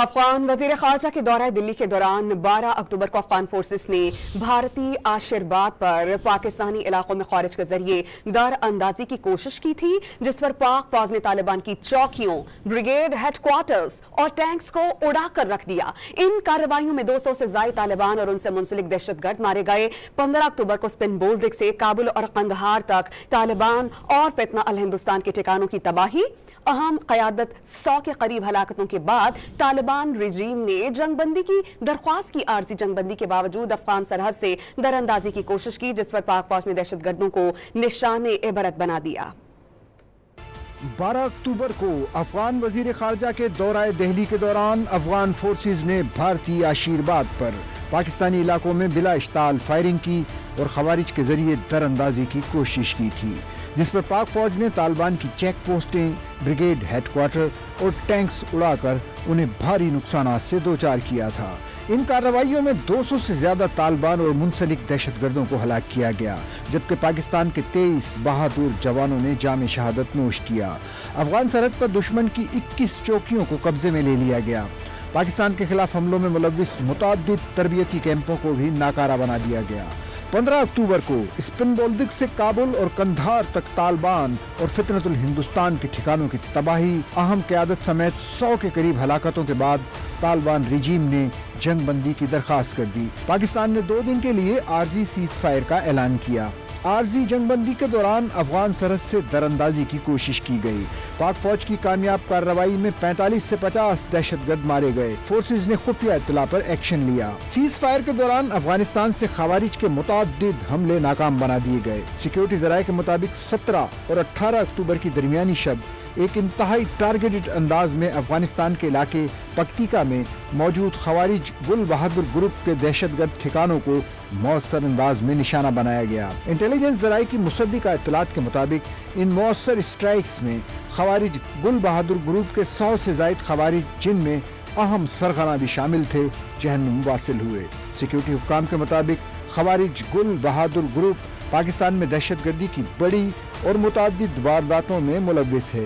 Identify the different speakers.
Speaker 1: افغان وزیر خارجہ کے دورہ دلی کے دوران 12 اکتوبر کو افغان فورسز نے بھارتی آشیرواد پر پاکستانی علاقوں میں خارج کے ذریعے در اندازی کی کوشش کی تھی، جس پر پاک فوج نے طالبان کی چوکیوں، بریگیڈ ہیڈ کوارٹرز اور ٹینکس کو اڑا کر رکھ دیا۔ ان کارروائیوں میں 200 سے زائد طالبان اور ان سے منسلک دہشت گرد مارے گئے۔ 15 اکتوبر کو سپن بولدک سے کابل اور قندھار تک طالبان اور فتنہ الہندوستان کے ٹھکانوں کی تباہی، اہم قیادت 100 کے قریب ہلاکتوں کے بعد طالبان رجیم نے جنگ بندی کی درخواست کی۔ عارضی جنگ بندی کے باوجود افغان سرحد سے در اندازی کی کوشش کی، جس پر پاک فوج نے دہشت گردوں کو نشان عبرت بنا دیا۔
Speaker 2: 12 اکتوبر کو افغان وزیر خارجہ کے دورہ دہلی کے دوران افغان فورسز نے بھارتی آشیرواد پر پاکستانی علاقوں میں بلا اشتعال فائرنگ کی اور خوارج کے ذریعے در اندازی کی کوشش کی تھی، جس پر پاک فوج نے طالبان کی چیک پوسٹیں، بریگیڈ ہیڈ کوارٹر اور ٹینکس اڑا کر انہیں بھاری نقصانات سے دوچار کیا تھا۔ ان کارروائیوں میں 200 سے زیادہ طالبان اور منسلک دہشت گردوں کو ہلاک کیا گیا، جبکہ پاکستان کے 23 بہادر جوانوں نے جام شہادت نوش کیا۔ افغان سرحد پر دشمن کی 21 چوکیوں کو قبضے میں لے لیا گیا۔ پاکستان کے خلاف حملوں میں ملوث متعدد تربیتی کیمپوں کو بھی ناکارہ بنا دیا گیا۔ 15 اکتوبر کو سپن بولدک سے کابل اور قندھار تک طالبان اور فتنۃ الہندوستان کے ٹھکانوں کی تباہی، اہم قیادت سمیت 100 کے قریب ہلاکتوں کے بعد طالبان رجیم نے جنگ بندی کی درخواست کر دی۔ پاکستان نے 2 دن کے لیے عارضی سیز فائر کا اعلان کیا۔ عارضی جنگ بندی کے دوران افغان سرحد سے در اندازی کی کوشش کی گئی۔ پاک فوج کی کامیاب کارروائی میں 45 سے 50 دہشت گرد مارے گئے۔ فورسز نے خفیہ اطلاع پر ایکشن لیا۔ سیز فائر کے دوران افغانستان سے خوارج کے متعدد حملے ناکام بنا دیے گئے۔ سیکیورٹی ذرائع کے مطابق 17 اور 18 اکتوبر کی درمیانی شب ایک انتہائی ٹارگیٹڈ انداز میں افغانستان کے علاقے پکتیکا میں موجود خوارج گل بہادر گروپ کے دہشت گرد ٹھکانوں کو مؤثر انداز میں نشانہ بنایا گیا۔ انٹیلیجنس ذرائع کی مصدقہ اطلاعات کے مطابق ان مؤثر اسٹرائکس میں خوارج گل بہادر گروپ کے 100 سے زائد خوارج، جن میں اہم سرغنہ بھی شامل تھے، جہنم واصل ہوئے۔ سیکیورٹی حکام کے مطابق خوارج گل بہادر گروپ پاکستان میں دہشت گردی کی بڑی اور متعدد وارداتوں میں ملوث ہے۔